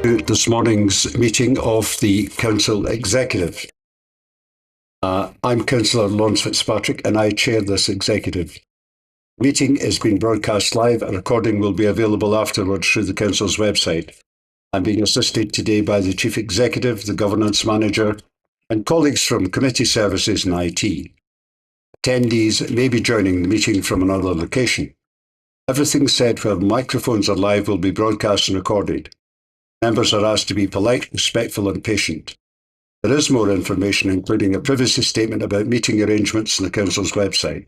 To this morning's meeting of the Council Executive. I'm Councillor Lawrence Fitzpatrick and I chair this executive. The meeting is being broadcast live. A recording will be available afterwards through the Council's website. I'm being assisted today by the Chief Executive, the Governance Manager, and colleagues from Committee Services and IT. Attendees may be joining the meeting from another location. Everything said where microphones are live will be broadcast and recorded. Members are asked to be polite, respectful and patient. There is more information, including a privacy statement about meeting arrangements on the Council's website.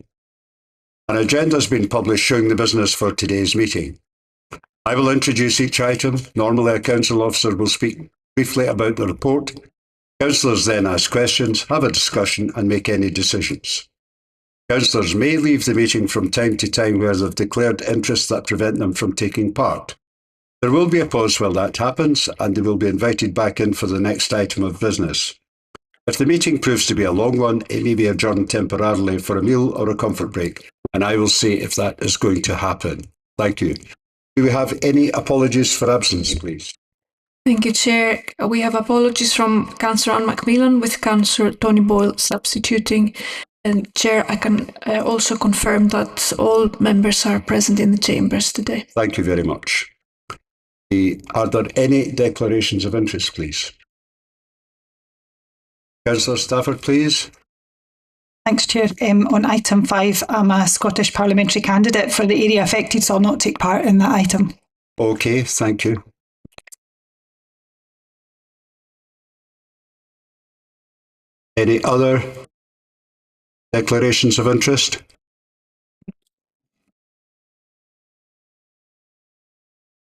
An agenda has been published showing the business for today's meeting. I will introduce each item. Normally, a Council officer will speak briefly about the report. Councillors then ask questions, have a discussion and make any decisions. Councillors may leave the meeting from time to time where they've declared interests that prevent them from taking part. There will be a pause while that happens and they will be invited back in for the next item of business. If the meeting proves to be a long one, it may be adjourned temporarily for a meal or a comfort break, and I will say if that is going to happen. Thank you. Do we have any apologies for absence, please? Thank you, Chair. We have apologies from Councillor Anne Macmillan with Councillor Tony Boyle substituting. And Chair, I can also confirm that all members are present in the chambers today. Thank you very much. Are there any declarations of interest, please? Councillor Stafford, please. Thanks, Chair. On item 5, I'm a Scottish parliamentary candidate for the area affected, so I'll not take part in that item. Okay, thank you. Any other declarations of interest?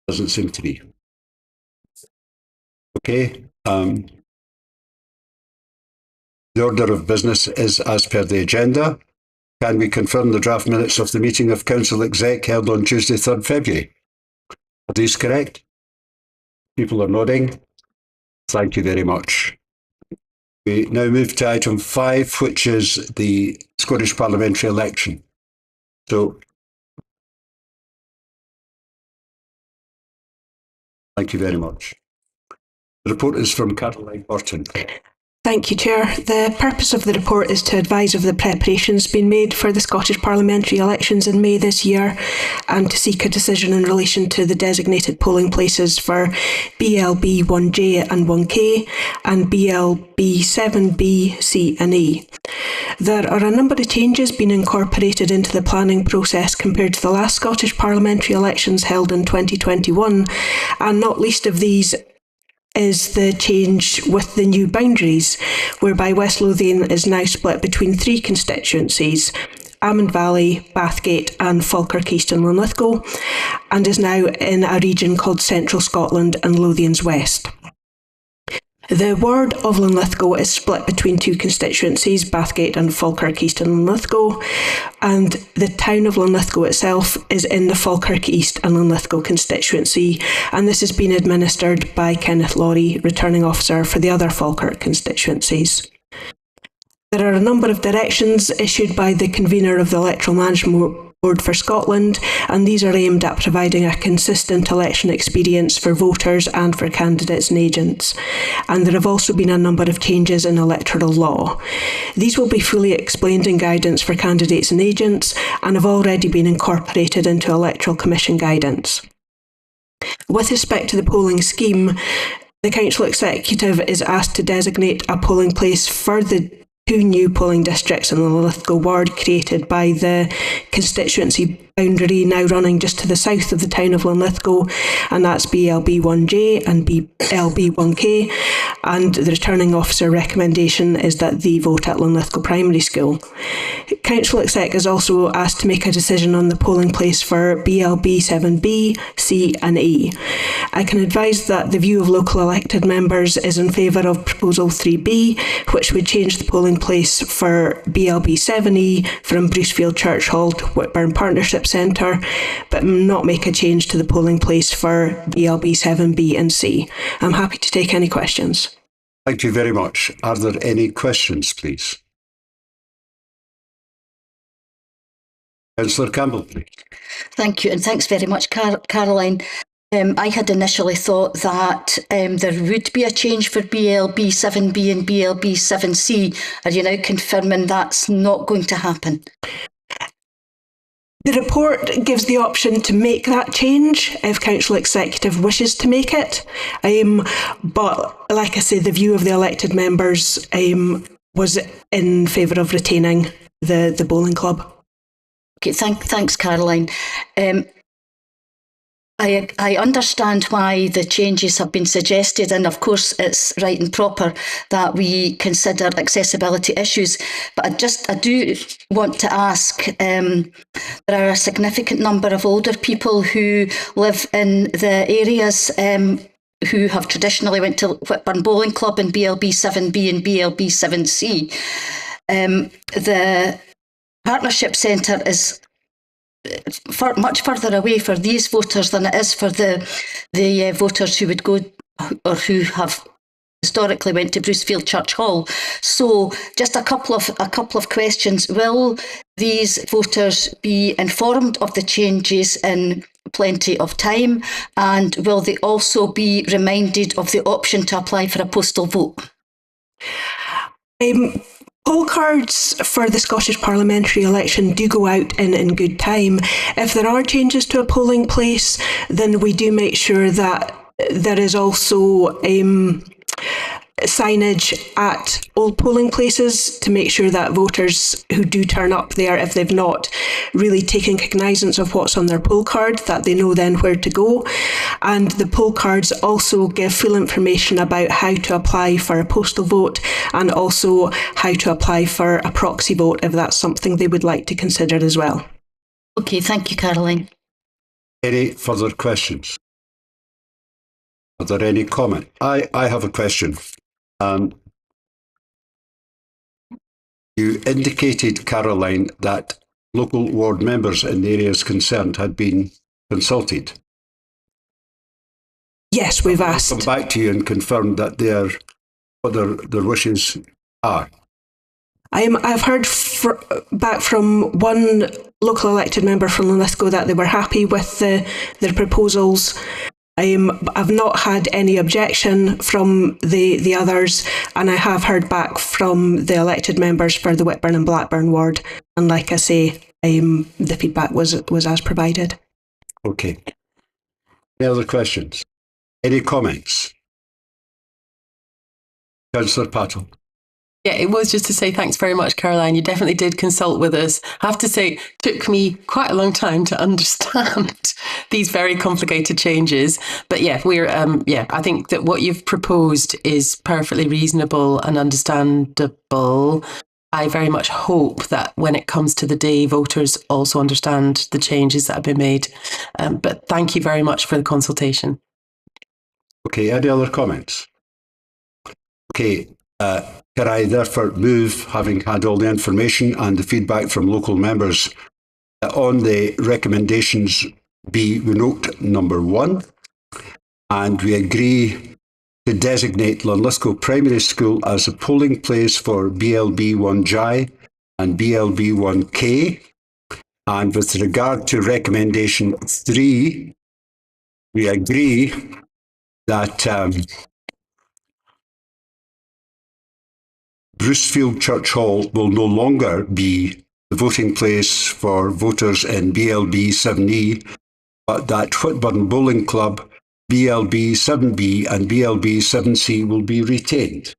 Doesn't seem to be. Okay. The order of business is as per the agenda. Can we confirm the draft minutes of the meeting of Council Exec held on Tuesday, 3rd February? Are these correct? People are nodding. Thank you very much. We now move to item 5, which is the Scottish parliamentary election. So, thank you very much. The report is from Caroline Burton. Thank you, Chair. The purpose of the report is to advise of the preparations being made for the Scottish parliamentary elections in May this year and to seek a decision in relation to the designated polling places for BLB 1J and 1K and BLB 7B, C and E. There are a number of changes being incorporated into the planning process compared to the last Scottish parliamentary elections held in 2021, and not least of these is the change with the new boundaries, whereby West Lothian is now split between 3 constituencies, Almond Valley, Bathgate and Falkirk East and Linlithgow, and is now in a region called Central Scotland and Lothians West. The ward of Linlithgow is split between 2 constituencies, Bathgate and Falkirk East and Linlithgow, and the town of Linlithgow itself is in the Falkirk East and Linlithgow constituency, and this has been administered by Kenneth Laurie, returning officer for the other Falkirk constituencies. There are a number of directions issued by the convener of the Electoral Management Board for Scotland, and these are aimed at providing a consistent election experience for voters and for candidates and agents. And there have also been a number of changes in electoral law. These will be fully explained in guidance for candidates and agents and have already been incorporated into Electoral Commission guidance. With respect to the polling scheme, the Council Executive is asked to designate a polling place for the 2 new polling districts in the Linlithgow ward created by the constituency boundary now running just to the south of the town of Linlithgow, and that's BLB 1J and BLB 1K, and the returning officer recommendation is that they vote at Linlithgow Primary School. Council Exec is also asked to make a decision on the polling place for BLB 7B, C and E. I can advise that the view of local elected members is in favour of proposal 3B, which would change the polling place for BLB 7E from Brucefield Church Hall to Whitburn Partnership Centre, but not make a change to the polling place for BLB 7B and C. I'm happy to take any questions. Thank you very much. Are there any questions, please? Councillor Campbell, please. Thank you, and thanks very much, Caroline. I had initially thought that there would be a change for BLB 7B and BLB 7C. Are you now confirming that's not going to happen? The report gives the option to make that change if Council Executive wishes to make it. But like I say, the view of the elected members was in favour of retaining the bowling club. Okay, thanks, Caroline. I understand why the changes have been suggested, and of course it's right and proper that we consider accessibility issues. But I do want to ask, there are a significant number of older people who live in the areas who have traditionally went to Whitburn Bowling Club and BLB 7B and BLB 7C. The Partnership Centre is much further away for these voters than it is for the voters who would go or who have historically went to Brucefield Church Hall. So just a couple of questions. Will these voters be informed of the changes in plenty of time, and will they also be reminded of the option to apply for a postal vote? Poll cards for the Scottish parliamentary election do go out in good time. If there are changes to a polling place, then we do make sure that there is also signage at all polling places to make sure that voters who do turn up there, if they've not really taken cognizance of what's on their poll card, that they know then where to go. And the poll cards also give full information about how to apply for a postal vote and also how to apply for a proxy vote if that's something they would like to consider as well. Okay, thank you, Caroline. Any further questions? Are there any comment? I have a question. You indicated, Caroline, that local ward members in the areas concerned had been consulted. Yes, we've asked. Come back to you and confirm that what their wishes are. I've heard back from one local elected member from Linlithgow that they were happy with their proposals. I've not had any objection from the others, and I have heard back from the elected members for the Whitburn and Blackburn ward. And like I say, the feedback was as provided. Okay. Any other questions? Any comments? Councillor Pattle. Yeah, it was just to say thanks very much, Caroline. You definitely did consult with us. I have to say, it took me quite a long time to understand these very complicated changes. But yeah, I think that what you've proposed is perfectly reasonable and understandable. I very much hope that when it comes to the day, voters also understand the changes that have been made. But thank you very much for the consultation. Okay, any other comments? Okay, can I therefore move, having had all the information and the feedback from local members, on the recommendations we note number 1, and we agree to designate Linlithgow Primary School as a polling place for BLB 1J and BLB 1K. And with regard to recommendation 3, we agree that Brucefield Church Hall will no longer be the voting place for voters in BLB 7E, but that Whitburn Bowling Club, BLB 7B and BLB 7C will be retained.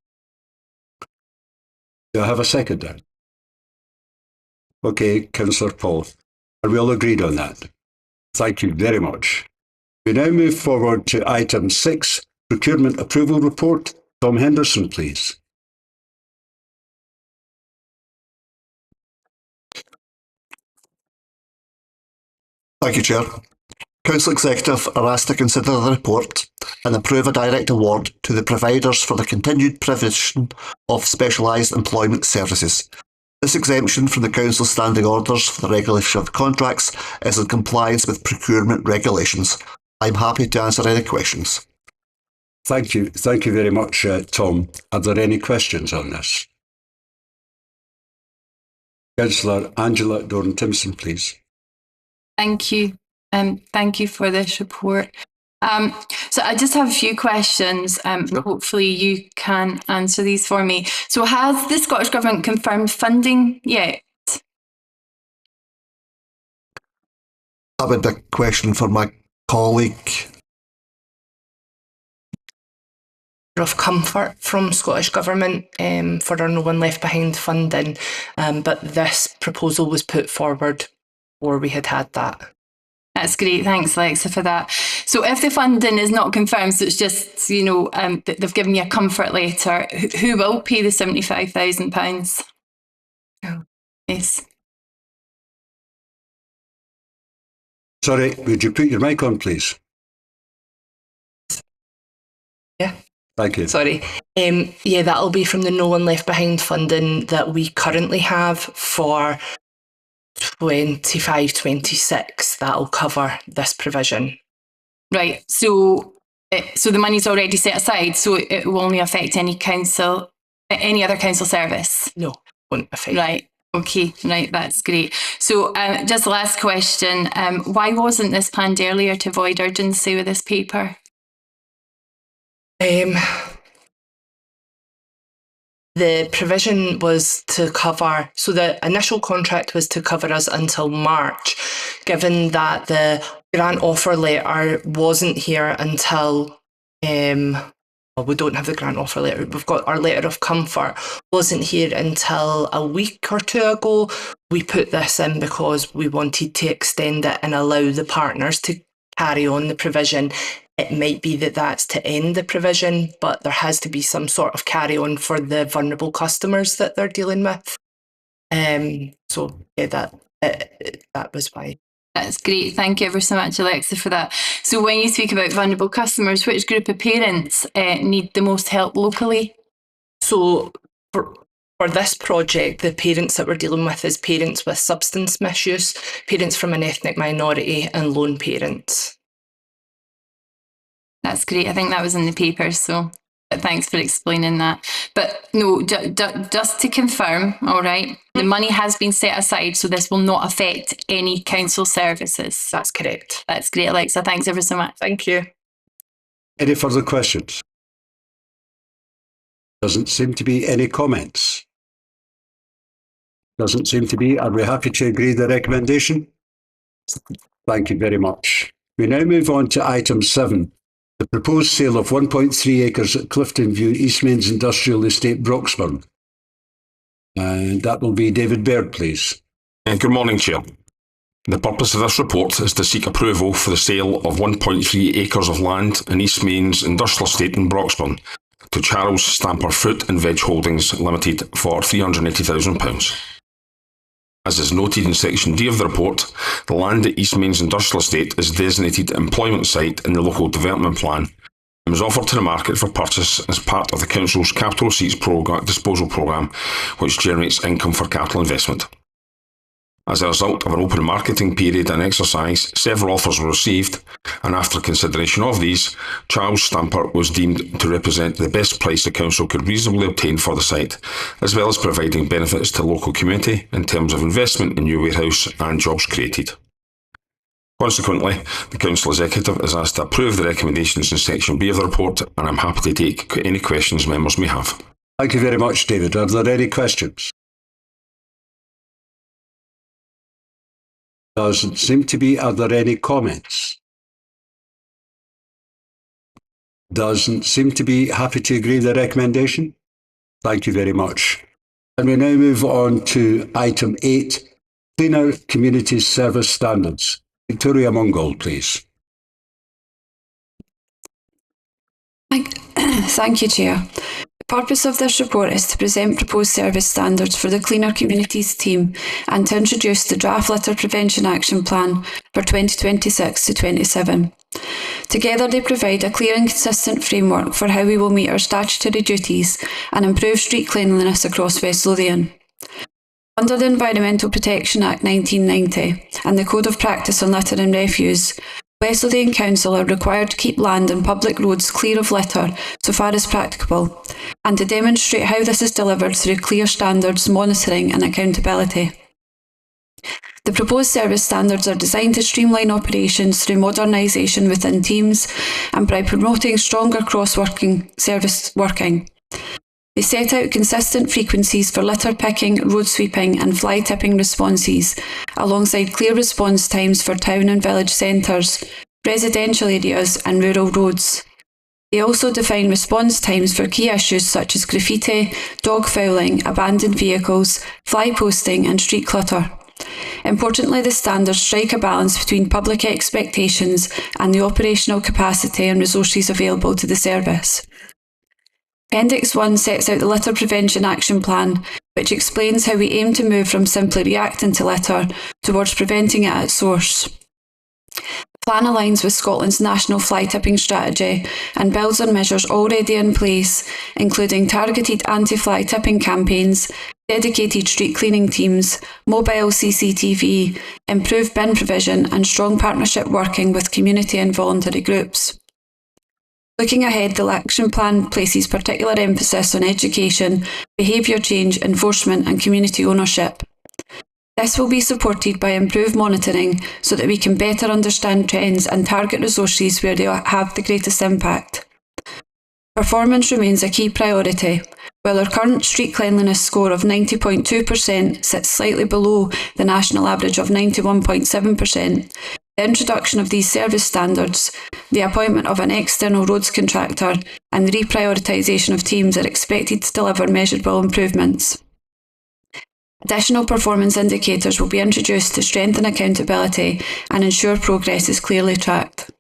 Do I have a seconder? Okay, Councillor Paul. Are we all agreed on that? Thank you very much. We now move forward to item 6, Procurement Approval Report. Tom Henderson, please. Thank you, Chair. Council Executive are asked to consider the report and approve a direct award to the providers for the continued provision of specialised employment services. This exemption from the Council's standing orders for the regulation of contracts is in compliance with procurement regulations. I'm happy to answer any questions. Thank you. Thank you very much, Tom. Are there any questions on this? Councillor Angela Doran-Timpson, please. Thank you. Thank you for this report. So I just have a few questions. Hopefully you can answer these for me. So has the Scottish Government confirmed funding yet? That would be a question for my colleague. Of comfort from Scottish Government for our No One Left Behind funding, but this proposal was put forward before we had that. That's great. Thanks, Alexa, for that. So if the funding is not confirmed, so it's just, you know, they've given you a comfort letter, who will pay the £75,000? Oh. Yes. Sorry, would you put your mic on, please? Yeah. Thank you. Sorry. Yeah, that'll be from the No One Left Behind funding that we currently have for 25-26. That'll cover this provision. Right. So the money's already set aside, so it will only affect any other council service? No, it won't affect. Right. Okay. Right. That's great. So just the last question. Why wasn't this planned earlier to avoid urgency with this paper? The provision was to cover, so the initial contract was to cover us until March, given that the grant offer letter wasn't here until, well, we don't have the grant offer letter, we've got our letter of comfort, wasn't here until a week or two ago. We put this in because we wanted to extend it and allow the partners to carry on the provision. It might be that that's to end the provision, but there has to be some sort of carry on for the vulnerable customers that they're dealing with. So yeah, that was why. That's great. Thank you ever so much, Alexa, for that. So when you speak about vulnerable customers, which group of parents need the most help locally? So for this project, the parents that we're dealing with is parents with substance misuse, parents from an ethnic minority, and lone parents. That's great. I think that was in the paper, so thanks for explaining that. But no, just to confirm, all right, the money has been set aside, so this will not affect any council services. That's correct. That's great, Alexa. Thanks ever so much. Thank you. Any further questions? Doesn't seem to be any comments. Doesn't seem to be. Are we happy to agree the recommendation? Thank you very much. We now move on to item 7. The proposed sale of 1.3 acres at Clifton View, Eastmains Industrial Estate, Broxburn. And that will be David Baird, please. Good morning, Chair. The purpose of this report is to seek approval for the sale of 1.3 acres of land in Eastmains Industrial Estate in Broxburn to Charles Stamper Fruit and Veg Holdings Limited for £380,000. As is noted in Section D of the report, the land at Eastmains Industrial Estate is designated employment site in the local development plan and was offered to the market for purchase as part of the Council's capital receipts disposal programme, which generates income for capital investment. As a result of an open marketing period and exercise, several offers were received, and after consideration of these, Charles Stamper was deemed to represent the best price the Council could reasonably obtain for the site, as well as providing benefits to the local community in terms of investment in new warehouse and jobs created. Consequently, the Council Executive is asked to approve the recommendations in Section B of the report, and I'm happy to take any questions members may have. Thank you very much, David. Are there any questions? Doesn't seem to be. Are there any comments? Doesn't seem to be. Happy to agree with the recommendation? Thank you very much. And we now move on to item 8, Cleaner Communities Service Standards. Victoria Mungold, please. Thank you, Chair. The purpose of this report is to present proposed service standards for the Cleaner Communities team and to introduce the Draft Litter Prevention Action Plan for 2026 to 27. Together they provide a clear and consistent framework for how we will meet our statutory duties and improve street cleanliness across West Lothian. Under the Environmental Protection Act 1990 and the Code of Practice on Litter and Refuse, West Lothian Council are required to keep land and public roads clear of litter so far as practicable, and to demonstrate how this is delivered through clear standards, monitoring and accountability. The proposed service standards are designed to streamline operations through modernisation within teams and by promoting stronger cross-working service working. They set out consistent frequencies for litter picking, road sweeping and fly tipping responses, alongside clear response times for town and village centres, residential areas and rural roads. They also define response times for key issues such as graffiti, dog fouling, abandoned vehicles, fly posting and street clutter. Importantly, the standards strike a balance between public expectations and the operational capacity and resources available to the service. Appendix 1 sets out the Litter Prevention Action Plan, which explains how we aim to move from simply reacting to litter towards preventing it at source. The plan aligns with Scotland's national fly tipping strategy and builds on measures already in place, including targeted anti-fly tipping campaigns, dedicated street cleaning teams, mobile CCTV, improved bin provision and strong partnership working with community and voluntary groups. Looking ahead, the action plan places particular emphasis on education, behaviour change, enforcement and community ownership. This will be supported by improved monitoring so that we can better understand trends and target resources where they have the greatest impact. Performance remains a key priority. While our current street cleanliness score of 90.2% sits slightly below the national average of 91.7%, the introduction of these service standards, the appointment of an external roads contractor and the reprioritisation of teams are expected to deliver measurable improvements. Additional performance indicators will be introduced to strengthen accountability and ensure progress is clearly tracked.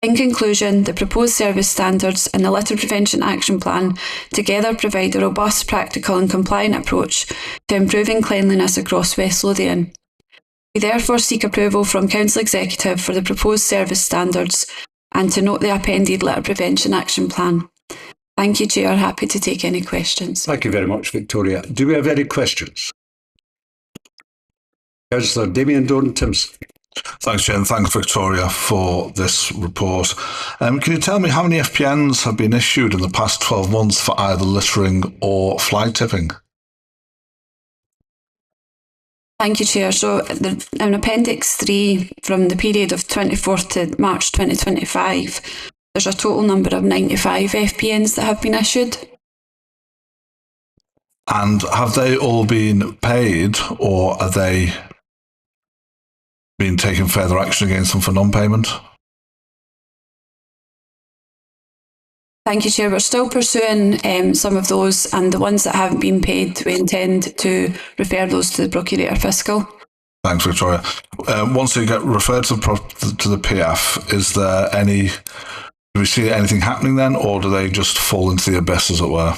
In conclusion, the proposed service standards and the Litter Prevention Action Plan together provide a robust, practical and compliant approach to improving cleanliness across West Lothian. We therefore seek approval from Council Executive for the proposed service standards and to note the appended Litter Prevention Action Plan. Thank you, Chair. Happy to take any questions. Thank you very much, Victoria. Do we have any questions? Councillor Damien Doran-Timson. Thanks, Chair, and thanks, Victoria, for this report. Can you tell me how many FPNs have been issued in the past 12 months for either littering or fly tipping? Thank you, Chair. So in Appendix 3, from the period of 24th to March 2025, there's a total number of 95 FPNs that have been issued. And have they all been paid, or are they being taken further action against them for non-payment? Thank you, Chair. We're still pursuing some of those, and the ones that haven't been paid, we intend to refer those to the Procurator Fiscal. Thanks, Victoria. Once they get referred to the PF, is there any, do we see anything happening then, or do they just fall into the abyss, as it were?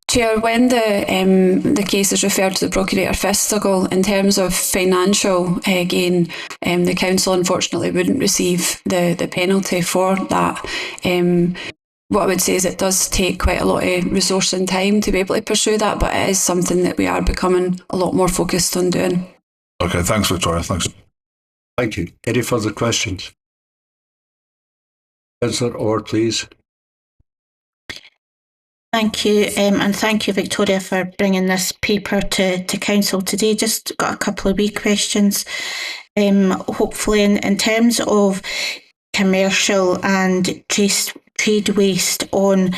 Chair, when the case is referred to the Procurator Fiscal, in terms of financial gain, the Council unfortunately wouldn't receive the penalty for that. What I would say is it does take quite a lot of resource and time to be able to pursue that, but it is something that we are becoming a lot more focused on doing. Okay, thanks, Victoria. Thanks. Thank you. Any further questions? Councillor Orr, please. Thank you, and thank you, Victoria, for bringing this paper to Council today. Just got a couple of wee questions. Hopefully, in terms of commercial and trade waste on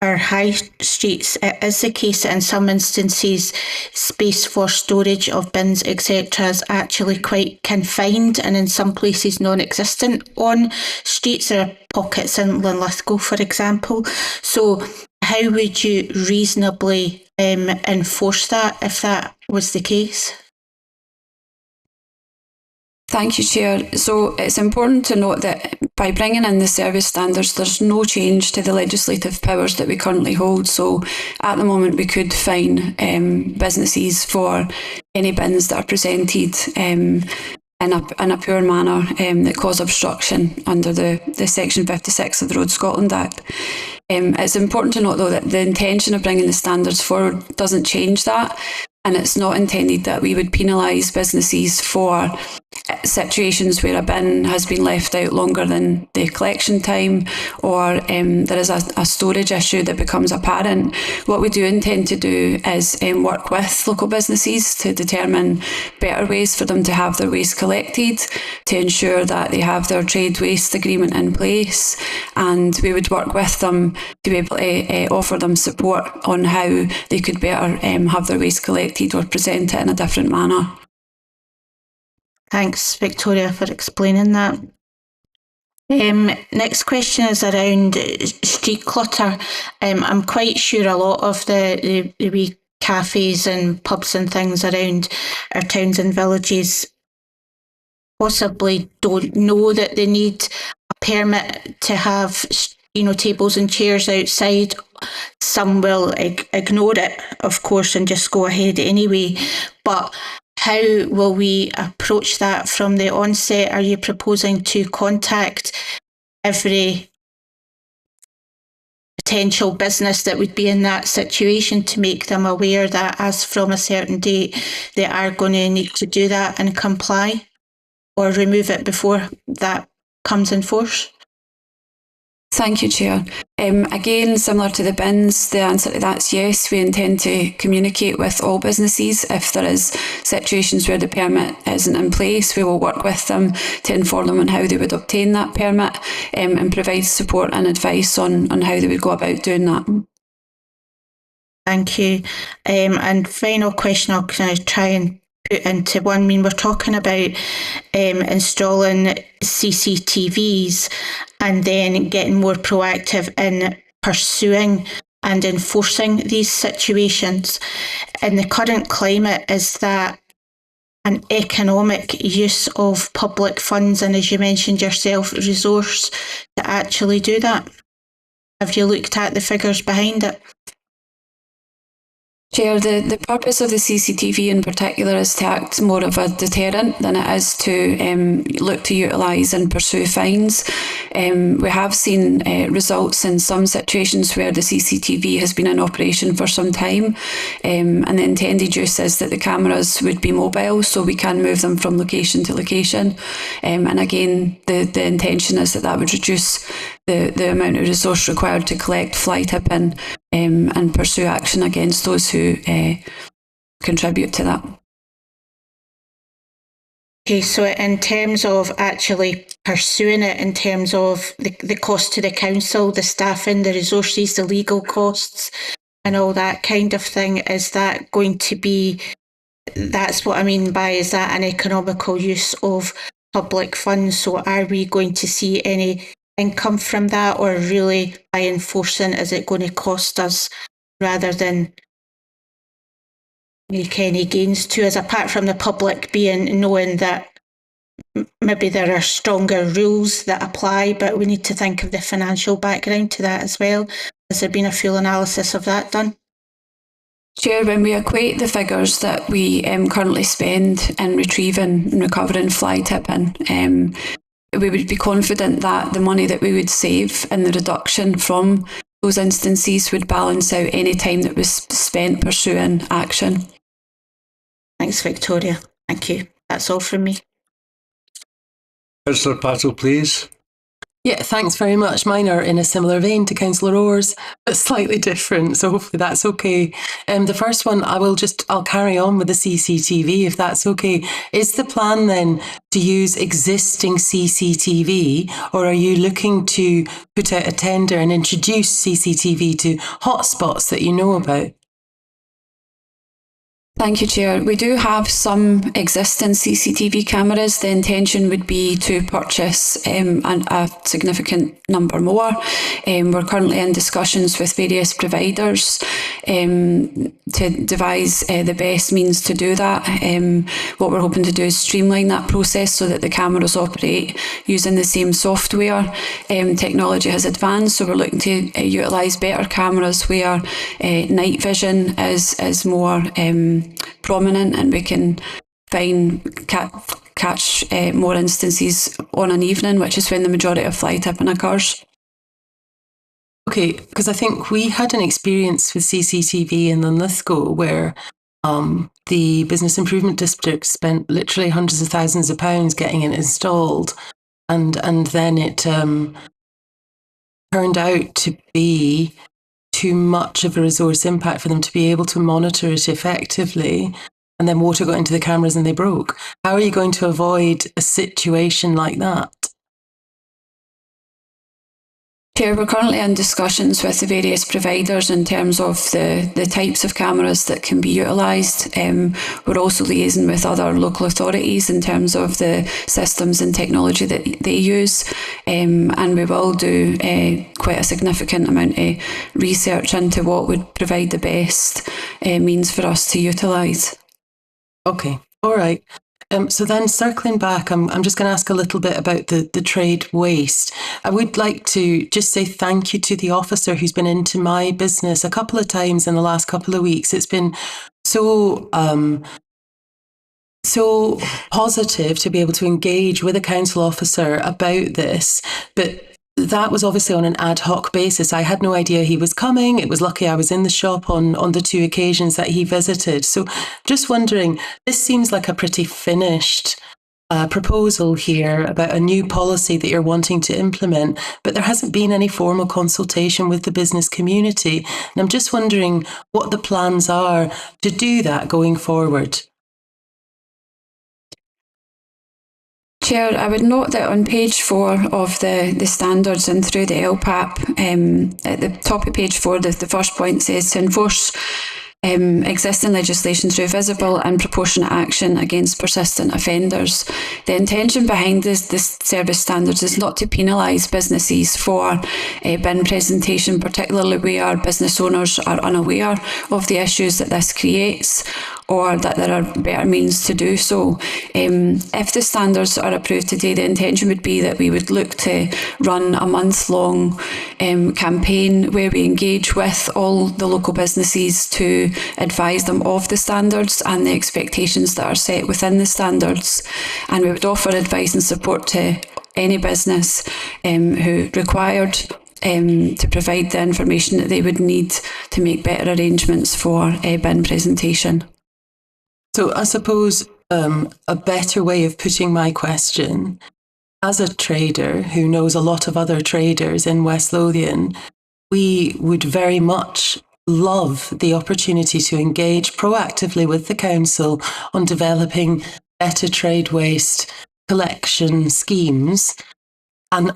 our high streets, it is the case that in some instances space for storage of bins, etc. is actually quite confined and in some places non-existent on streets. There are pockets in Linlithgow, for example. So how would you reasonably enforce that if that was the case? Thank you, Chair. So it's important to note that by bringing in the service standards, there's no change to the legislative powers that we currently hold. So at the moment, we could fine businesses for any bins that are presented in a poor manner that cause obstruction under the Section 56 of the Road Scotland Act. It's important to note, though, that the intention of bringing the standards forward doesn't change that. And it's not intended that we would penalise businesses for situations where a bin has been left out longer than the collection time, or there is a storage issue that becomes apparent. What we do intend to do is work with local businesses to determine better ways for them to have their waste collected, to ensure that they have their trade waste agreement in place, and we would work with them to be able to offer them support on how they could better have their waste collected or present it in a different manner. Thanks, Victoria, for explaining that. Next question is around street clutter. I'm quite sure a lot of the wee cafes and pubs and things around our towns and villages possibly don't know that they need a permit to have, tables and chairs outside. Some will ignore it, of course, and just go ahead anyway. But how will we approach that from the onset? Are you proposing to contact every potential business that would be in that situation to make them aware that as from a certain date they are going to need to do that and comply, or remove it before that comes in force? Thank you, Chair. Again, similar to the bins, the answer to that's yes. We intend to communicate with all businesses. If there is situations where the permit isn't in place, we will work with them to inform them on how they would obtain that permit, and provide support and advice on how they would go about doing that. Thank you. And final question I'll kind of try and put into one. I mean, we're talking about installing CCTVs and then getting more proactive in pursuing and enforcing these situations. In the current climate, is that an economic use of public funds, and as you mentioned yourself, resource to actually do that? Have you looked at the figures behind it? Chair, the purpose of the CCTV in particular is to act more of a deterrent than it is to look to utilise and pursue fines. We have seen results in some situations where the CCTV has been in operation for some time, and the intended use is that the cameras would be mobile, so we can move them from location to location. And again, the intention is that would reduce the amount of resource required to collect fly tipping and pursue action against those who contribute to that. Okay, so in terms of actually pursuing it, in terms of the cost to the council, the staffing, the resources, the legal costs and all that kind of thing, is that going to be, that's what I mean by, is that an economical use of public funds? So are we going to see any income from that, or really by enforcing, is it going to cost us rather than make any gains to us, apart from the public being knowing that maybe there are stronger rules that apply, but we need to think of the financial background to that as well. Has there been a full analysis of that done? Chair, when we equate the figures that we currently spend in retrieving and recovering fly tipping, we would be confident that the money that we would save and the reduction from those instances would balance out any time that was spent pursuing action. Thanks, Victoria. Thank you. That's all from me. Councillor Patel, please. Yeah, thanks very much. Mine are in a similar vein to Councillor Orr's, but slightly different, so hopefully that's okay. The first one, I'll carry on with the CCTV, if that's okay. Is the plan then to use existing CCTV, or are you looking to put out a tender and introduce CCTV to hotspots that you know about? Thank you, Chair. We do have some existing CCTV cameras. The intention would be to purchase a significant number more. We're currently in discussions with various providers to devise the best means to do that. What we're hoping to do is streamline that process so that the cameras operate using the same software. Technology has advanced, so we're looking to utilise better cameras where night vision is more prominent, and we can catch more instances on an evening, which is when the majority of fly tipping occurs. Okay, because I think we had an experience with CCTV in Linlithgow where the Business Improvement District spent literally hundreds of thousands of pounds getting it installed, and then it turned out to be too much of a resource impact for them to be able to monitor it effectively, and then water got into the cameras and they broke. How are you going to avoid a situation like that? Chair, we're currently in discussions with the various providers in terms of the types of cameras that can be utilised. We're also liaising with other local authorities in terms of the systems and technology that they use, and we will do quite a significant amount of research into what would provide the best means for us to utilise. Okay, all right. So then circling back, I'm just going to ask a little bit about the trade waste. I would like to just say thank you to the officer who's been into my business a couple of times in the last couple of weeks. It's been so positive to be able to engage with a council officer about this, but that was obviously on an ad hoc basis. I had no idea he was coming. It was lucky I was in the shop on the 2 occasions that he visited. So just wondering, this seems like a pretty finished proposal here about a new policy that you're wanting to implement, but there hasn't been any formal consultation with the business community. And I'm just wondering what the plans are to do that going forward. Chair, I would note that on page 4 of the standards and through the LPAP, at the top of page 4, the first point says to enforce existing legislation through visible and proportionate action against persistent offenders. The intention behind this service standards is not to penalise businesses for bin presentation, particularly where business owners are unaware of the issues that this creates, or that there are better means to do so. If the standards are approved today, the intention would be that we would look to run a month-long campaign where we engage with all the local businesses to advise them of the standards and the expectations that are set within the standards. And we would offer advice and support to any business who required to provide the information that they would need to make better arrangements for bin presentation. So I suppose a better way of putting my question, as a trader who knows a lot of other traders in West Lothian, we would very much love the opportunity to engage proactively with the council on developing better trade waste collection schemes. And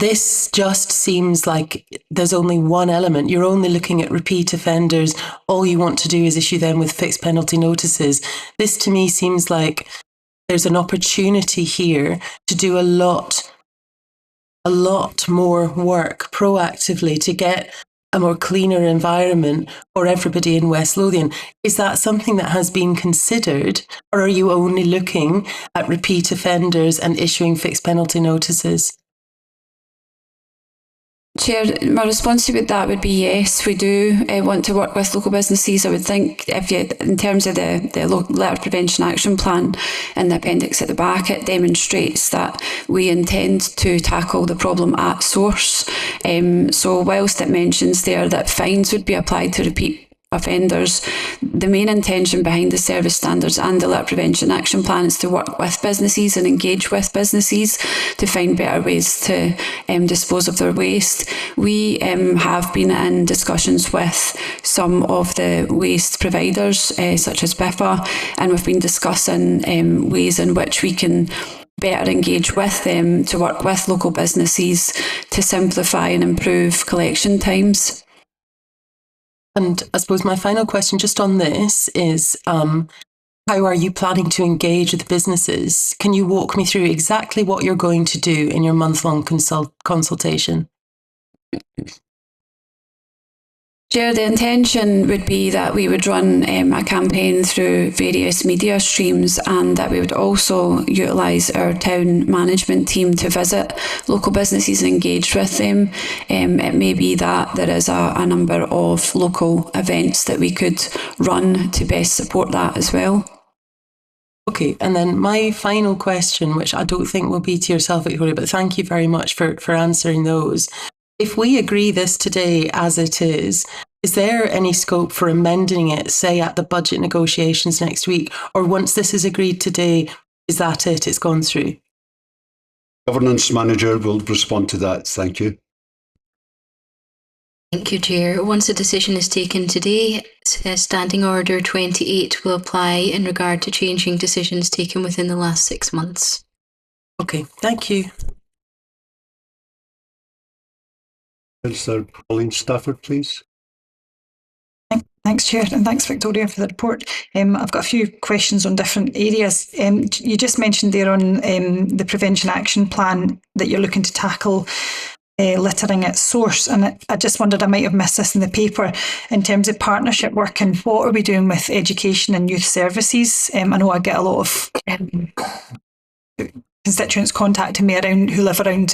this just seems like there's only one element. You're only looking at repeat offenders. All you want to do is issue them with fixed penalty notices. This to me seems like there's an opportunity here to do a lot more work proactively to get a more cleaner environment for everybody in West Lothian. Is that something that has been considered, or are you only looking at repeat offenders and issuing fixed penalty notices? Chair, my response to that would be yes, we do want to work with local businesses. I would think in terms of the Litter Prevention Action Plan in the appendix at the back, it demonstrates that we intend to tackle the problem at source. So whilst it mentions there that fines would be applied to repeat offenders, the main intention behind the service standards and the Litter Prevention Action Plan is to work with businesses and engage with businesses to find better ways to dispose of their waste. We have been in discussions with some of the waste providers, such as BIFA, and we've been discussing ways in which we can better engage with them to work with local businesses to simplify and improve collection times. And I suppose my final question just on this is, how are you planning to engage with businesses? Can you walk me through exactly what you're going to do in your month-long consultation? Chair, the intention would be that we would run a campaign through various media streams, and that we would also utilise our town management team to visit local businesses and engage with them. It may be that there is a number of local events that we could run to best support that as well. Okay, and then my final question, which I don't think will be to yourself, Victoria, but thank you very much for answering those, If we agree this today as it is there any scope for amending it, say at the budget negotiations next week? Or once this is agreed today, is that it? It's gone through? Governance Manager will respond to that. Thank you. Thank you, Chair. Once a decision is taken today, Standing Order 28 will apply in regard to changing decisions taken within the last 6 months. Okay, thank you. Councillor Pauline Stafford, please. Thanks, Chair, and thanks, Victoria, for the report. I've got a few questions on different areas. You just mentioned there on the Prevention Action Plan that you're looking to tackle littering at source, and I just wondered, I might have missed this in the paper, in terms of partnership work, and what are we doing with education and youth services? I know I get a lot of constituents contacting me who live around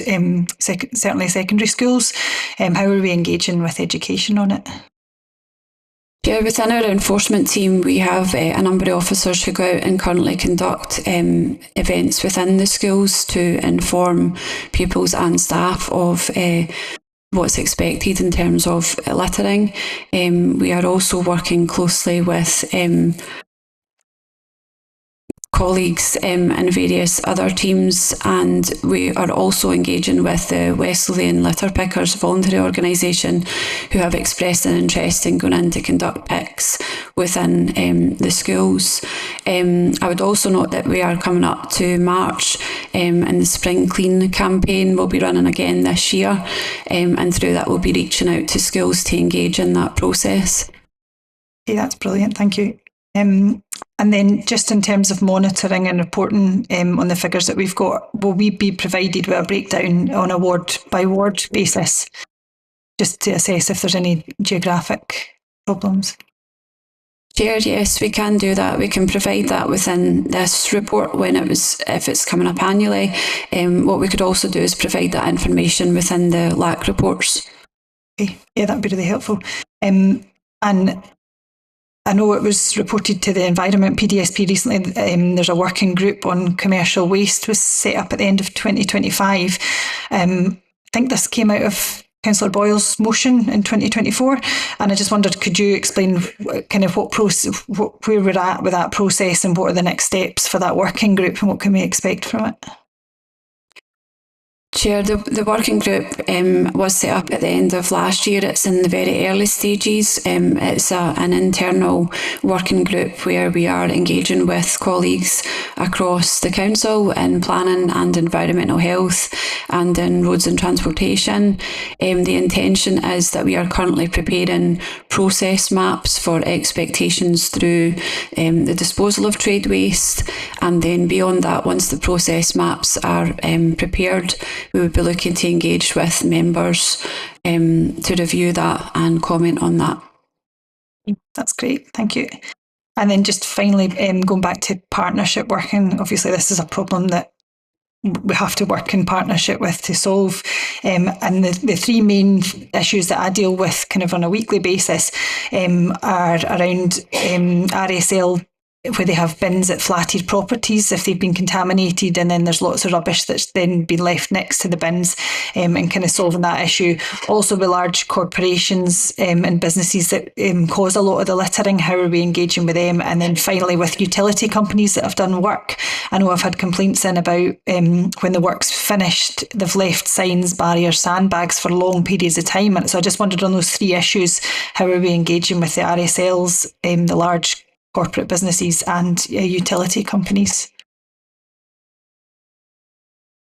certainly secondary schools. How are we engaging with education on it? Yeah, within our enforcement team, we have a number of officers who go out and currently conduct events within the schools to inform pupils and staff of what's expected in terms of littering. We are also working closely with colleagues in various other teams, and we are also engaging with the Wesleyan Litter Pickers voluntary organisation, who have expressed an interest in going in to conduct picks within the schools. I would also note that we are coming up to March, and the Spring Clean campaign will be running again this year, and through that we'll be reaching out to schools to engage in that process. Okay, that's brilliant, thank you. And then just in terms of monitoring and reporting on the figures that we've got, will we be provided with a breakdown on a ward by ward basis, just to assess if there's any geographic problems? Chair, yes, we can do that. We can provide that within this report if it's coming up annually. What we could also do is provide that information within the LAC reports. Okay, yeah, that'd be really helpful. And I know it was reported to the Environment PDSP recently, there's a working group on commercial waste was set up at the end of 2025. I think this came out of Councillor Boyle's motion in 2024, and I just wondered, could you explain kind of where we're at with that process, and what are the next steps for that working group, and what can we expect from it? Chair, the working group was set up at the end of last year. It's in the very early stages. It's an internal working group where we are engaging with colleagues across the council in planning and environmental health and in roads and transportation. The intention is that we are currently preparing process maps for expectations through the disposal of trade waste, and then beyond that, once the process maps are prepared, we would be looking to engage with members to review that and comment on that. That's great, thank you. And then just finally, going back to partnership working, obviously this is a problem that we have to work in partnership with to solve. And the three main issues that I deal with kind of on a weekly basis are around RSL, where they have bins at flatted properties if they've been contaminated, and then there's lots of rubbish that's then been left next to the bins, and kind of solving that issue. Also with large corporations and businesses that cause a lot of the littering, how are we engaging with them? And then finally with utility companies that have done work. I know I've had complaints in about when the work's finished, they've left signs, barriers, sandbags for long periods of time. And so I just wondered on those three issues, how are we engaging with the RSLs, the large corporate businesses and utility companies?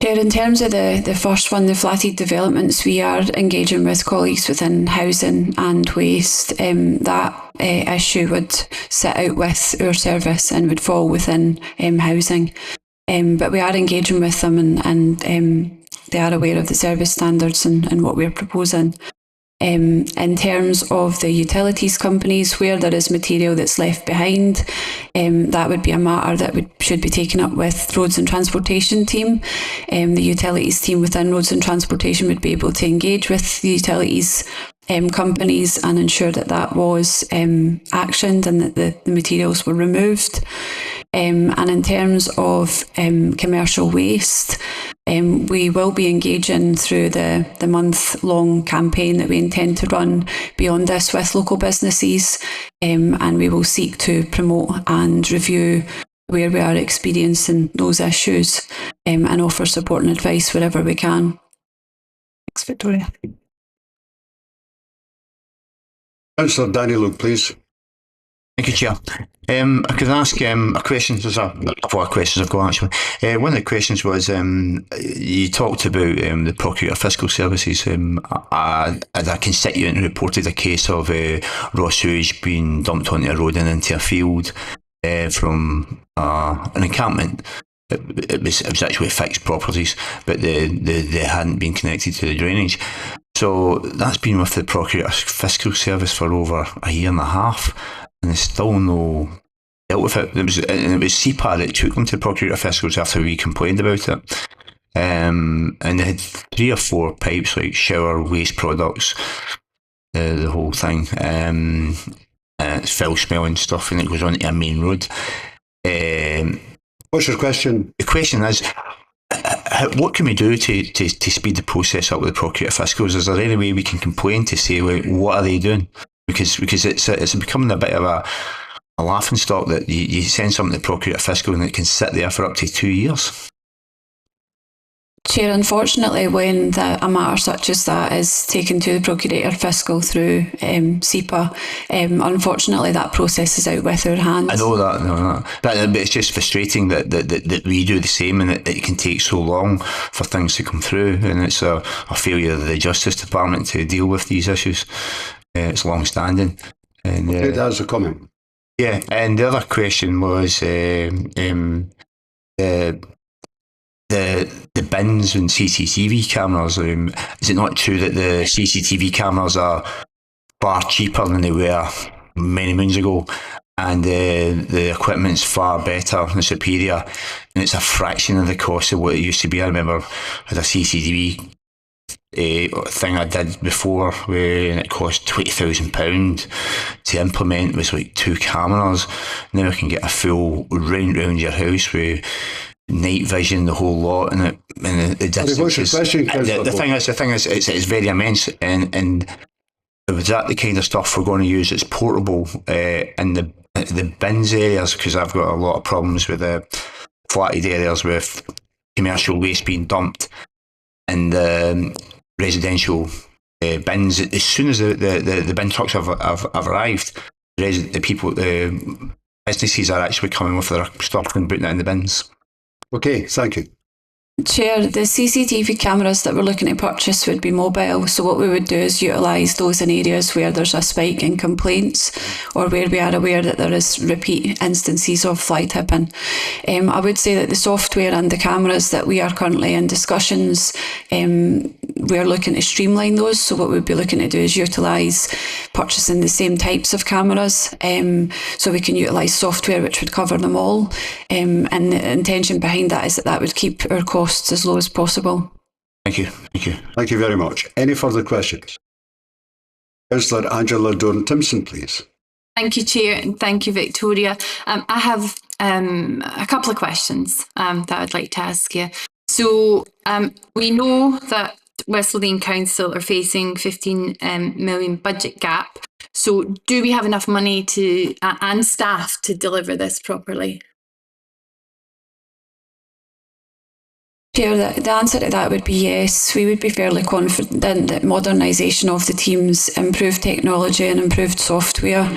Chair, in terms of the first one, the flatted developments, we are engaging with colleagues within housing and waste. That issue would sit out with our service and would fall within housing. But we are engaging with them, and they are aware of the service standards and what we're proposing. In terms of the utilities companies, where there is material that's left behind, that would be a matter that should be taken up with roads and transportation team. The utilities team within roads and transportation would be able to engage with the utilities companies and ensure that that was actioned and that the materials were removed. And in terms of commercial waste, We will be engaging through the month-long campaign that we intend to run beyond this with local businesses, and we will seek to promote and review where we are experiencing those issues, and offer support and advice wherever we can. Thanks, Victoria. Councillor Daniel, please. Thank you, Chair. I could ask a question. There's a couple of questions I've got, actually. One of the questions was, you talked about the Procurator Fiscal Services. A constituent reported a case of raw sewage being dumped onto a road and into a field from an encampment. It was actually fixed properties, but they hadn't been connected to the drainage. So that's been with the Procurator Fiscal Service for over a year and a half, and there's still no dealt with it. It was CPA that took them to Procurator Fiscals after we complained about it. And they had 3 or 4 pipes, like shower waste products, the whole thing. It's foul smelling stuff, and it goes onto a main road. What's your question? The question is, what can we do to speed the process up with the Procurator Fiscals? Is there any way we can complain to say, well, what are they doing? Because it's becoming a bit of a laughing stock that you send something to the Procurator Fiscal and it can sit there for up to 2 years. Chair, unfortunately, when a matter such as that is taken to the Procurator Fiscal through CPA, unfortunately that process is out with our hands. I know that, but it's just frustrating that we do the same, and it can take so long for things to come through, and it's a failure of the Justice Department to deal with these issues. It's long standing. And okay, that's a comment. Yeah, and the other question was the bins and CCTV cameras. Is it not true that the CCTV cameras are far cheaper than they were many moons ago, and the equipment's far better and superior, and it's a fraction of the cost of what it used to be? I remember I had a CCTV thing I did before, and it cost £20,000 to implement. It was like 2 cameras. Now I can get a full round your house with night vision, the whole lot, and the distance. What's your question, the thing is, it's very immense, and is that the kind of stuff we're going to use? It's portable in the bins areas, because I've got a lot of problems with the flatted areas with commercial waste being dumped in the residential bins. As soon as the bin trucks have arrived, the businesses are actually coming with their stuff and putting it in the bins. Okay, thank you. Chair, the CCTV cameras that we're looking to purchase would be mobile, so what we would do is utilise those in areas where there's a spike in complaints or where we are aware that there is repeat instances of fly tipping. I would say that the software and the cameras that we are currently in discussions, we're looking to streamline those, so what we'd be looking to do is utilise purchasing the same types of cameras, so we can utilise software which would cover them all, and the intention behind that is that would keep our costs as low as possible. Thank you. Thank you very much. Any further questions? Councillor Angela Doran-Timpson, please. Thank you, Chair, and thank you, Victoria. I have a couple of questions that I'd like to ask you. So we know that West Lothian Council are facing £15 million budget gap. So do we have enough money and staff to deliver this properly? Chair, the answer to that would be yes. We would be fairly confident that modernisation of the teams, improved technology and improved software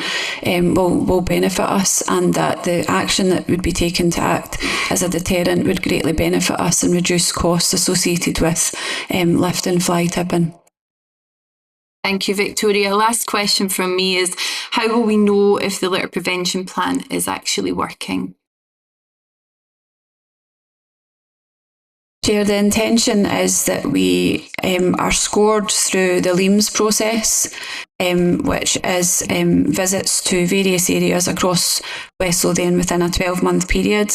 will benefit us, and that the action that would be taken to act as a deterrent would greatly benefit us and reduce costs associated with lifting fly tipping. Thank you, Victoria. Last question from me is, how will we know if the litter prevention plan is actually working? Chair, the intention is that we are scored through the LEAMS process, which is visits to various areas across West Lothian within a 12-month period.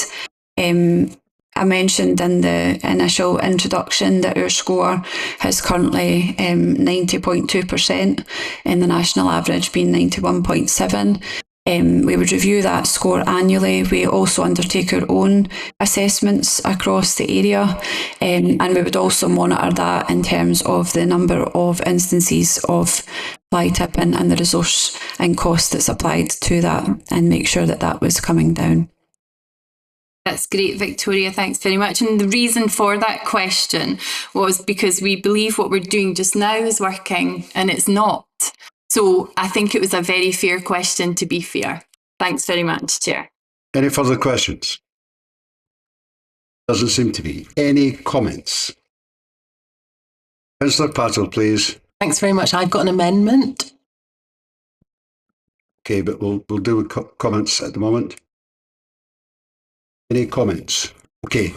I mentioned in the initial introduction that our score has currently 90.2%, and the national average being 91.7%. We would review that score annually. We also undertake our own assessments across the area, and we would also monitor that in terms of the number of instances of fly tipping and the resource and cost that's applied to that, and make sure that that was coming down. That's great, Victoria. Thanks very much. And the reason for that question was because we believe what we're doing just now is working, and it's not. So I think it was a very fair question, to be fair. Thanks very much, Chair. Any further questions? Doesn't seem to be. Any comments? Councillor Patel, please. Thanks very much. I've got an amendment. Okay, but we'll do with comments at the moment. Any comments? Okay.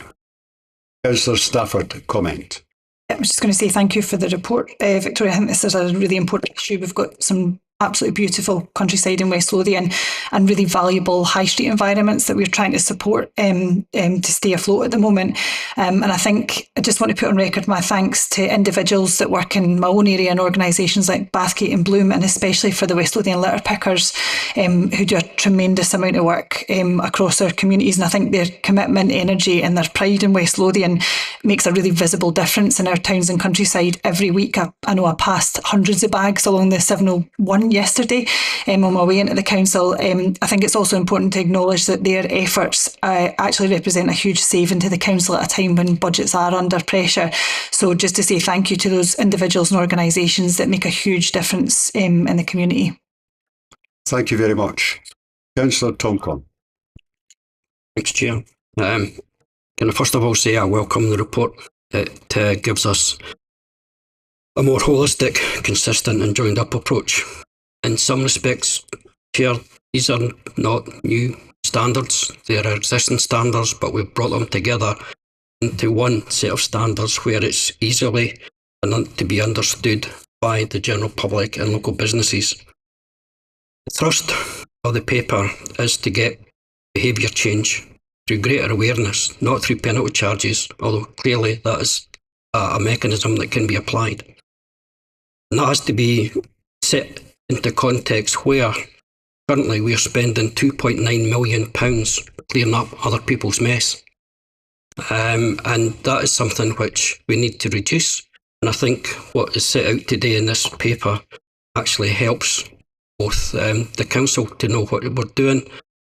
Councillor Stafford, comment. I was just going to say thank you for the report, Victoria. I think this is a really important issue. We've got some absolutely beautiful countryside in West Lothian and really valuable high street environments that we're trying to support to stay afloat at the moment. And I think I just want to put on record my thanks to individuals that work in my own area and organisations like Bathgate and Bloom, and especially for the West Lothian litter pickers who do a tremendous amount of work across our communities. And I think their commitment, energy and their pride in West Lothian makes a really visible difference in our towns and countryside every week. I know I passed hundreds of bags along the 701 yesterday on my way into the council. I think it's also important to acknowledge that their efforts actually represent a huge saving to the council at a time when budgets are under pressure. So just to say thank you to those individuals and organisations that make a huge difference in the community. Thank you very much. Councillor Tomcon. Thanks, Chair. Can I first of all say I welcome the report. It gives us a more holistic, consistent and joined up approach. In some respects, Chair, these are not new standards. They are existing standards, but we've brought them together into one set of standards where it's easily to be understood by the general public and local businesses. The thrust of the paper is to get behaviour change through greater awareness, not through penalty charges, although clearly that is a mechanism that can be applied. And that has to be set into context where currently we're spending £2.9 million clearing up other people's mess. And that is something which we need to reduce. And I think what is set out today in this paper actually helps both the council to know what we're doing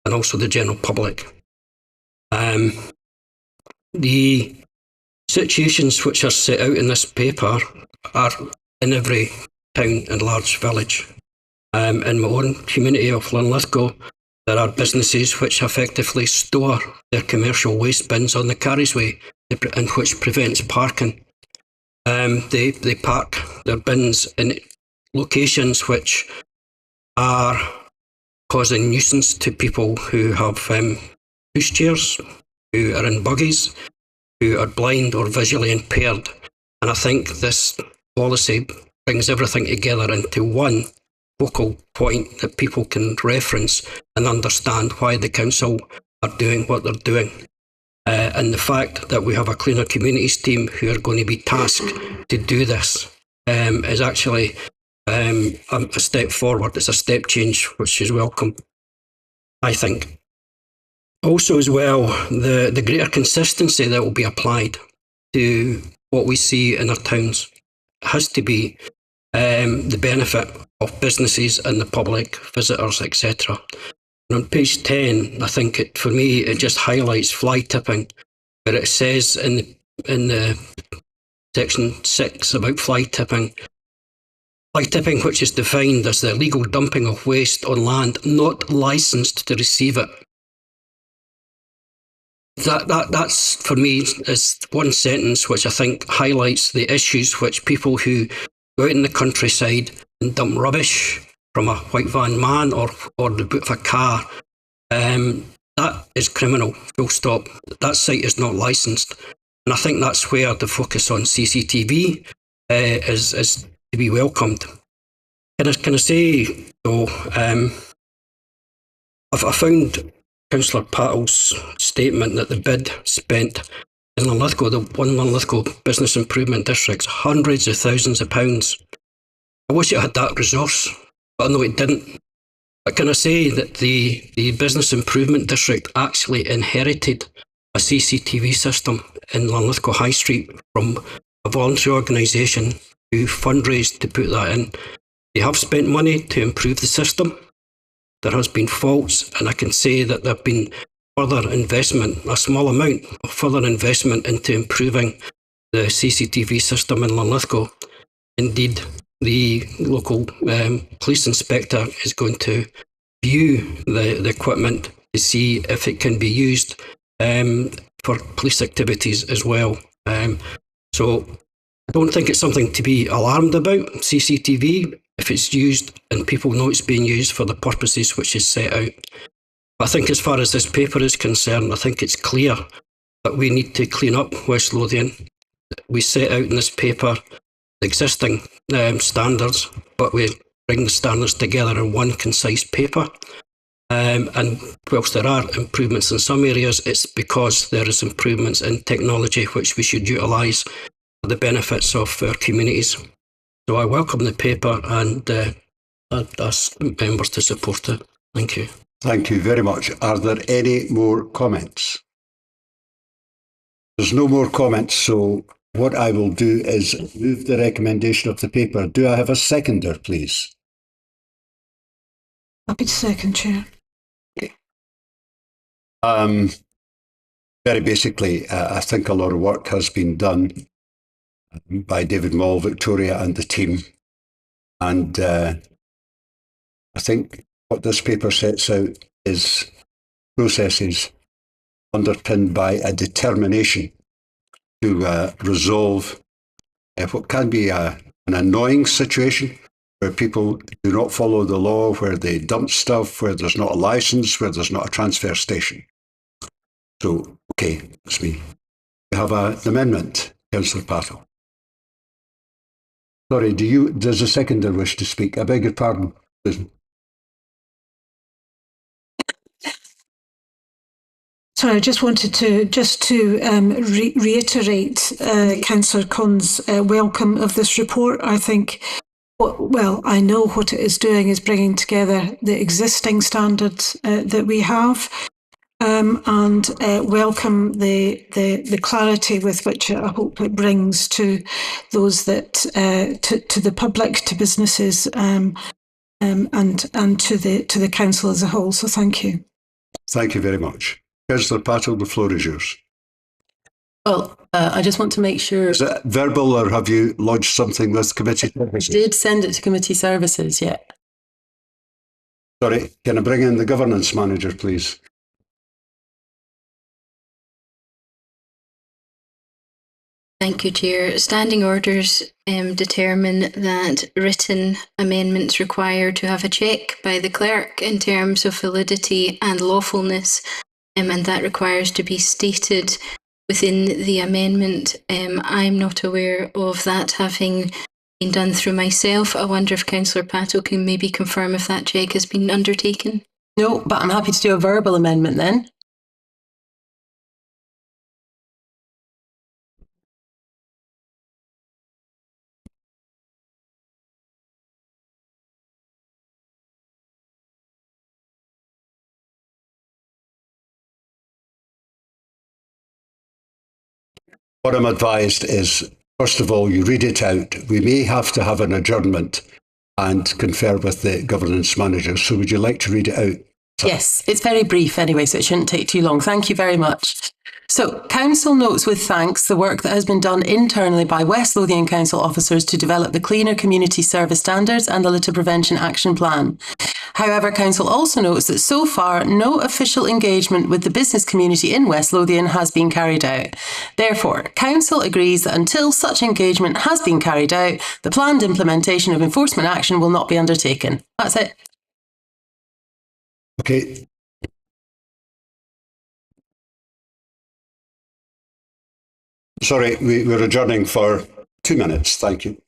and also the general public. The situations which are set out in this paper are in every town and large village. In my own community of Linlithgow, there are businesses which effectively store their commercial waste bins on the carriageway, and which prevents parking. They park their bins in locations which are causing nuisance to people who have pushchairs, who are in buggies, who are blind or visually impaired. And I think this policy brings everything together into one focal point that people can reference and understand why the council are doing what they're doing. And the fact that we have a Cleaner Communities team who are going to be tasked to do this is actually a step forward. It's a step change, which is welcome, I think. Also as well, the greater consistency that will be applied to what we see in our towns has to be the benefit of businesses and the public, visitors, etc. And on page 10, I think for me it just highlights fly tipping, where it says in the section 6 about fly tipping, which is defined as the illegal dumping of waste on land not licensed to receive it. That's for me is one sentence which I think highlights the issues which people who go out in the countryside and dump rubbish from a white van man or the boot of a car, that is criminal, full stop. That site is not licensed. And I think that's where the focus on CCTV is to be welcomed. Can I say, though, I found Councillor Patel's statement that the bid spent in Linlithgow, the one Linlithgow Business Improvement District's hundreds of thousands of pounds. I wish it had that resource, but I know it didn't. But can I say that the Business Improvement District actually inherited a CCTV system in Linlithgow High Street from a voluntary organisation who fundraised to put that in. They have spent money to improve the system. There has been faults, and I can say that there have been further investment, a small amount of further investment into improving the CCTV system in Linlithgow. Indeed, the local police inspector is going to view the equipment to see if it can be used for police activities as well. So I don't think it's something to be alarmed about, CCTV, if it's used and people know it's being used for the purposes which is set out. But I think as far as this paper is concerned, I think it's clear that we need to clean up West Lothian. We set out in this paper existing standards, but we bring the standards together in one concise paper. And whilst there are improvements in some areas, it's because there is improvements in technology which we should utilise for the benefits of our communities. So I welcome the paper and I'd ask members to support it. Thank you. Thank you very much. Are there any more comments? There's no more comments, so what I will do is move the recommendation of the paper. Do I have a seconder, please? Happy to second, Chair. Okay. Very basically, I think a lot of work has been done by David Moll, Victoria and the team. And I think what this paper sets out is processes underpinned by a determination to resolve what can be an annoying situation where people do not follow the law, where they dump stuff, where there's not a licence, where there's not a transfer station. So, okay, that's me. We have an amendment, Councillor Patel. Sorry, does the seconder wish to speak? I beg your pardon, Susan. Sorry, I just wanted to reiterate Councillor Con's welcome of this report. I think, well, I know what it is doing is bringing together the existing standards that we have, and welcome the clarity with which I hope it brings to those that to the public, to businesses, and to the council as a whole. So thank you. Thank you very much. Councillor Patel, the floor is yours. Well, I just want to make sure... Is it verbal or have you lodged something with committee services? I did send it to committee services, yeah. Sorry, can I bring in the governance manager, please? Thank you, Chair. Standing orders determine that written amendments require to have a check by the clerk in terms of validity and lawfulness, and that requires to be stated within the amendment. I'm not aware of that having been done through myself. I wonder if Councillor Patel can maybe confirm if that check has been undertaken. No, but I'm happy to do a verbal amendment then. What I'm advised is, first of all, you read it out. We may have to have an adjournment and confer with the governance manager. So would you like to read it out? Yes, it's very brief anyway, so it shouldn't take too long. Thank you very much. So, Council notes with thanks the work that has been done internally by West Lothian Council officers to develop the Cleaner Community Service Standards and the Litter Prevention Action Plan. However, Council also notes that so far no official engagement with the business community in West Lothian has been carried out. Therefore, Council agrees that until such engagement has been carried out, the planned implementation of enforcement action will not be undertaken. That's it. Okay. Sorry, we're adjourning for 2 minutes. Thank you.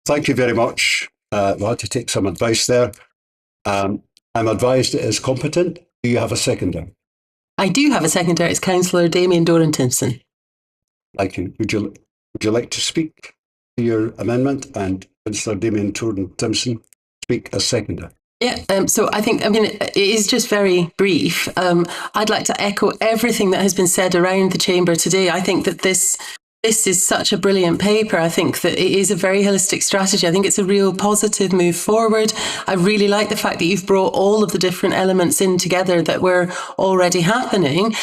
Thank you very much. We'll have to take some advice there. I'm advised it is competent. Do you have a seconder? I do have a seconder. It's Councillor Damien Doran-Timpson. Thank you. Would you like to speak to your amendment? And Councillor Damien Doran-Timpson speak as seconder. Yeah, so it is just very brief. I'd like to echo everything that has been said around the chamber today. I think that this is such a brilliant paper. I think that it is a very holistic strategy. I think it's a real positive move forward. I really like the fact that you've brought all of the different elements in together that were already happening.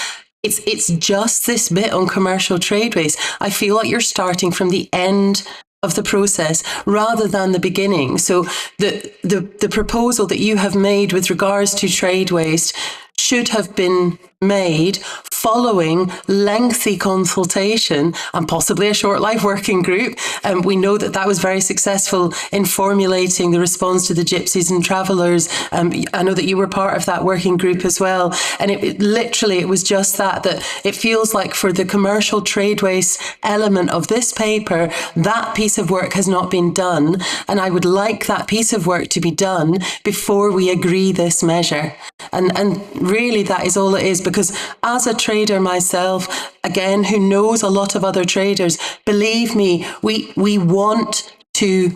It's just this bit on commercial tradeways. I feel like you're starting from the end of the process rather than the beginning. So the proposal that you have made with regards to trade waste should have been made following lengthy consultation and possibly a short life working group. We know that was very successful in formulating the response to the gypsies and travellers. I know that you were part of that working group as well. And it literally was just that it feels like for the commercial trade waste element of this paper, that piece of work has not been done. And I would like that piece of work to be done before we agree this measure. And really that is all it is, because as a trader myself, again, who knows a lot of other traders, believe me, we want to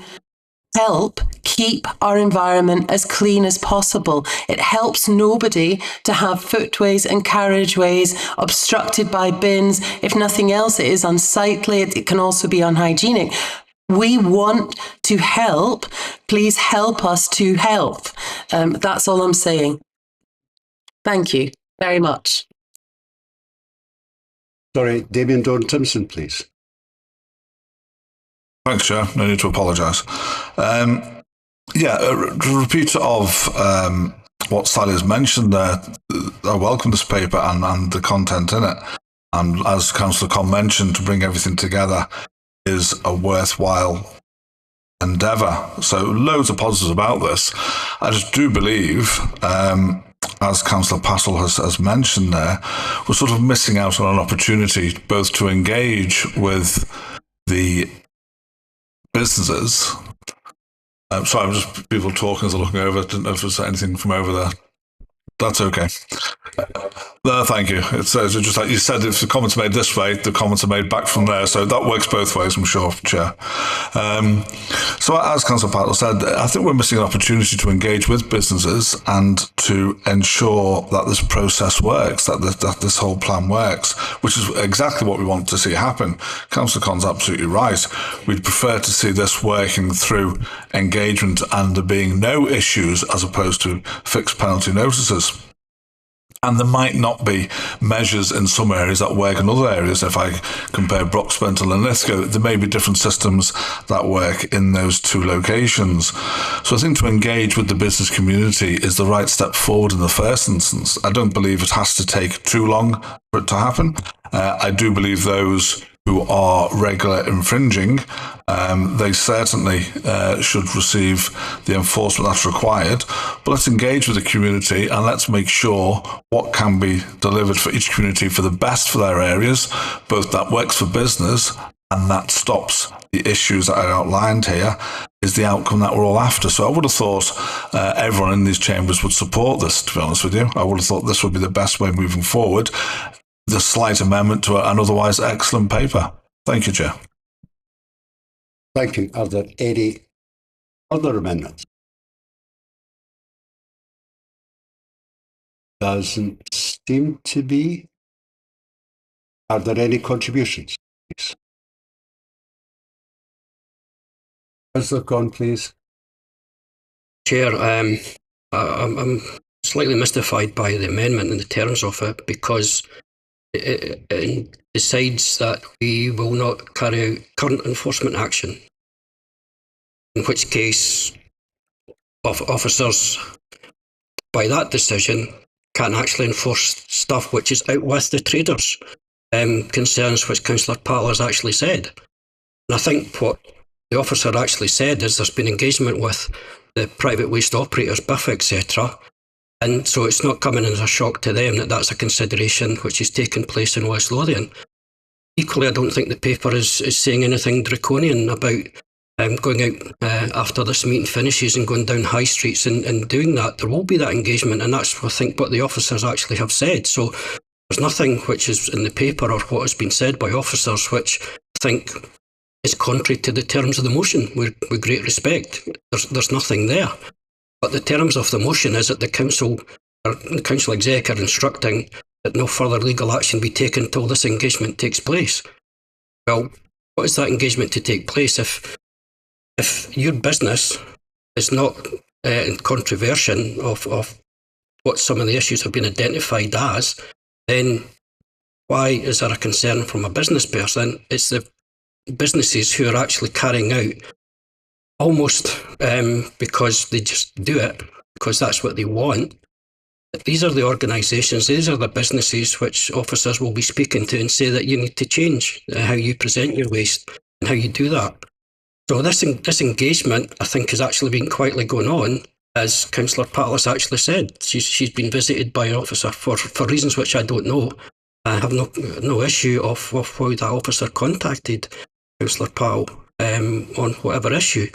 help keep our environment as clean as possible. It helps nobody to have footways and carriageways obstructed by bins. If nothing else, it is unsightly. It can also be unhygienic. We want to help. Please help us to help. That's all I'm saying. Thank you very much. Sorry, Damien Doran-Timpson, please. Thanks, Chair. No need to apologise. A repeat of what Sally has mentioned there. I welcome this paper and the content in it. And as Councillor Conn mentioned, to bring everything together is a worthwhile endeavour. So loads of positives about this. I just do believe, as Councillor Passell has mentioned there, we're sort of missing out on an opportunity both to engage with the businesses. Sorry, I'm just people talking as they're looking over. Didn't know if there's anything from over there. That's okay. Thank you. It's just like you said, if the comments are made this way, the comments are made back from there. So that works both ways, I'm sure, Chair. So as Councillor Patel said, I think we're missing an opportunity to engage with businesses and to ensure that this process works, that this whole plan works, which is exactly what we want to see happen. Councillor Conn's absolutely right. We'd prefer to see this working through engagement and there being no issues as opposed to fixed penalty notices. And there might not be measures in some areas that work in other areas. If I compare Broxbent and Linlithgow, there may be different systems that work in those two locations. So I think to engage with the business community is the right step forward in the first instance. I don't believe it has to take too long for it to happen. I do believe those who are regular infringing, they certainly should receive the enforcement that's required. But let's engage with the community and let's make sure what can be delivered for each community for the best for their areas, both that works for business and that stops the issues that I outlined here, is the outcome that we're all after. So I would have thought everyone in these chambers would support this, to be honest with you. I would have thought this would be the best way moving forward. The slight amendment to an otherwise excellent paper. Thank you, Chair. Thank you. Are there any other amendments? Doesn't seem to be. Are there any contributions, please? Councillor Conn, please. Chair, I'm slightly mystified by the amendment and the terms of it, because it decides that we will not carry out current enforcement action, in which case officers, by that decision, can't actually enforce stuff which is out with the traders' concerns, which Councillor Patel has actually said. And I think what the officer actually said is there's been engagement with the private waste operators, BIF, etc., and so it's not coming as a shock to them that that's a consideration which is taking place in West Lothian. Equally, I don't think the paper is saying anything draconian about going out after this meeting finishes and going down high streets and doing that. There will be that engagement, and that's, I think, what the officers actually have said. So there's nothing which is in the paper or what has been said by officers which I think is contrary to the terms of the motion. With great respect, there's nothing there. But the terms of the motion is that the council exec are instructing that no further legal action be taken until this engagement takes place. Well, what is that engagement to take place if your business is not in contravention of what some of the issues have been identified as, then why is there a concern from a business person? It's the businesses who are actually carrying out almost because they just do it, because that's what they want. These are the organisations, these are the businesses which officers will be speaking to and say that you need to change how you present your waste and how you do that. So this engagement, I think, has actually been quietly going on, as Councillor Patlas actually said. She's been visited by an officer for reasons which I don't know. I have no issue of how that officer contacted Councillor Powell on whatever issue.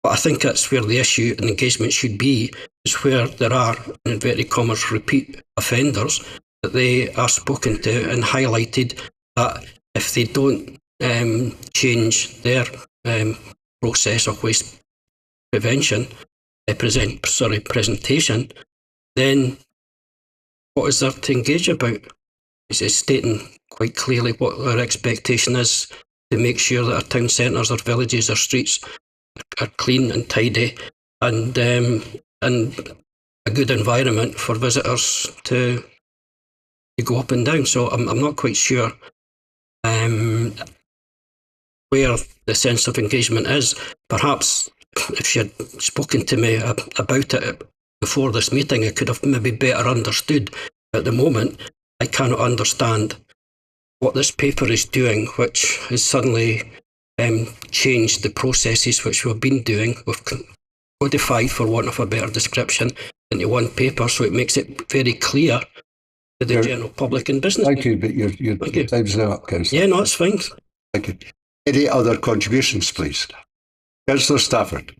But I think that's where the issue and engagement should be, is where there are, in inverted commas, repeat offenders, that they are spoken to and highlighted that if they don't change their process of waste prevention, presentation, then what is there to engage about? It's stating quite clearly what our expectation is to make sure that our town centres, our villages, our streets are clean and tidy, and a good environment for visitors to go up and down. So I'm not quite sure where the sense of engagement is. Perhaps if she had spoken to me about it before this meeting, I could have maybe better understood. At the moment, I cannot understand what this paper is doing, which has suddenly changed the processes which we've been doing. We've codified, for want of a better description, into one paper, so it makes it very clear to the general public and business. Thank you, but your time's now up, Councillor. Yeah, no, it's fine. Thank you. Any other contributions, please? Councillor Stafford.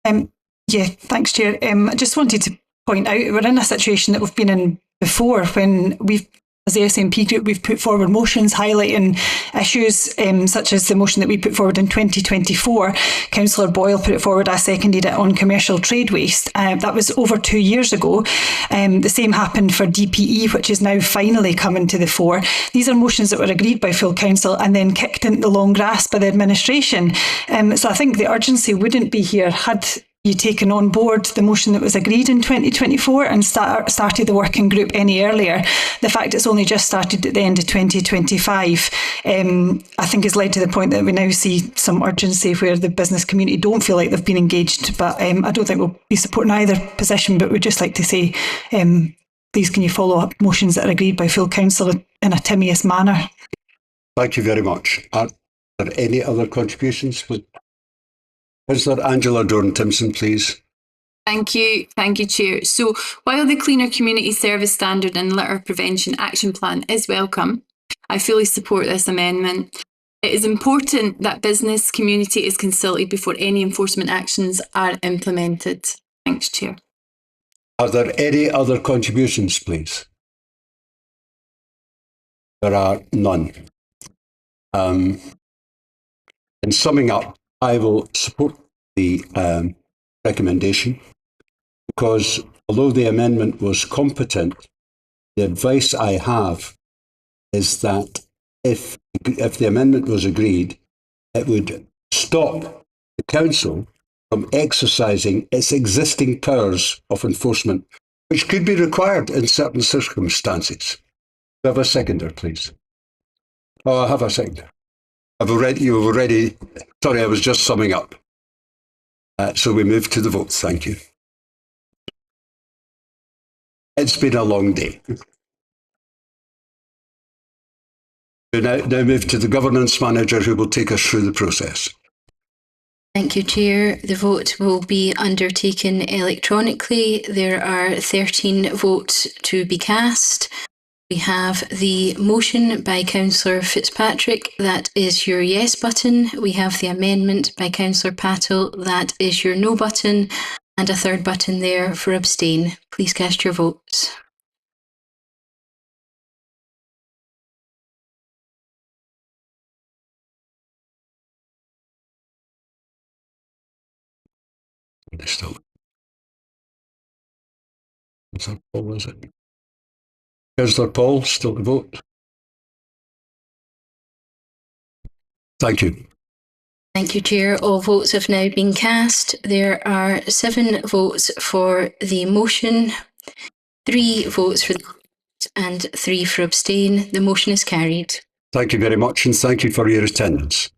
Yeah, thanks, Chair. I just wanted to point out we're in a situation that we've been in before, when we've, as the SNP group, we've put forward motions highlighting issues such as the motion that we put forward in 2024. Councillor Boyle put it forward, I seconded it, on commercial trade waste. That was over 2 years ago. The same happened for DPE, which is now finally coming to the fore. These are motions that were agreed by full council and then kicked into the long grass by the administration. So I think the urgency wouldn't be here had you taken on board the motion that was agreed in 2024 and started the working group any earlier. The fact it's only just started at the end of 2025, I think has led to the point that we now see some urgency where the business community don't feel like they've been engaged. But I don't think we'll be supporting either position, but we'd just like to say, please can you follow up motions that are agreed by full council in a timious manner? Thank you very much. Are there any other contributions? Councillor Angela Dorn-Timpson, please. Thank you, Chair. So while the Cleaner Community Service Standard and Litter Prevention Action Plan is welcome, I fully support this amendment. It is important that business community is consulted before any enforcement actions are implemented. Thanks, Chair. Are there any other contributions, please? There are none. In summing up, I will support the recommendation because although the amendment was competent, the advice I have is that if the amendment was agreed, it would stop the council from exercising its existing powers of enforcement, which could be required in certain circumstances. Do I have a seconder, please? Oh, I have a seconder. You've already, sorry, I was just summing up. So we move to the votes. Thank you. It's been a long day. We now move to the governance manager, who will take us through the process. Thank you, Chair. The vote will be undertaken electronically. There are 13 votes to be cast. We have the motion by Councillor Fitzpatrick, that is your yes button. We have the amendment by Councillor Patel, that is your no button, and a third button there for abstain. Please cast your votes. Still. Is that Paul, is it? Councillor Paul, still to vote? Thank you. Thank you, Chair. All votes have now been cast. There are 7 votes for the motion, 3 votes for the and 3 for abstain. The motion is carried. Thank you very much, and thank you for your attendance.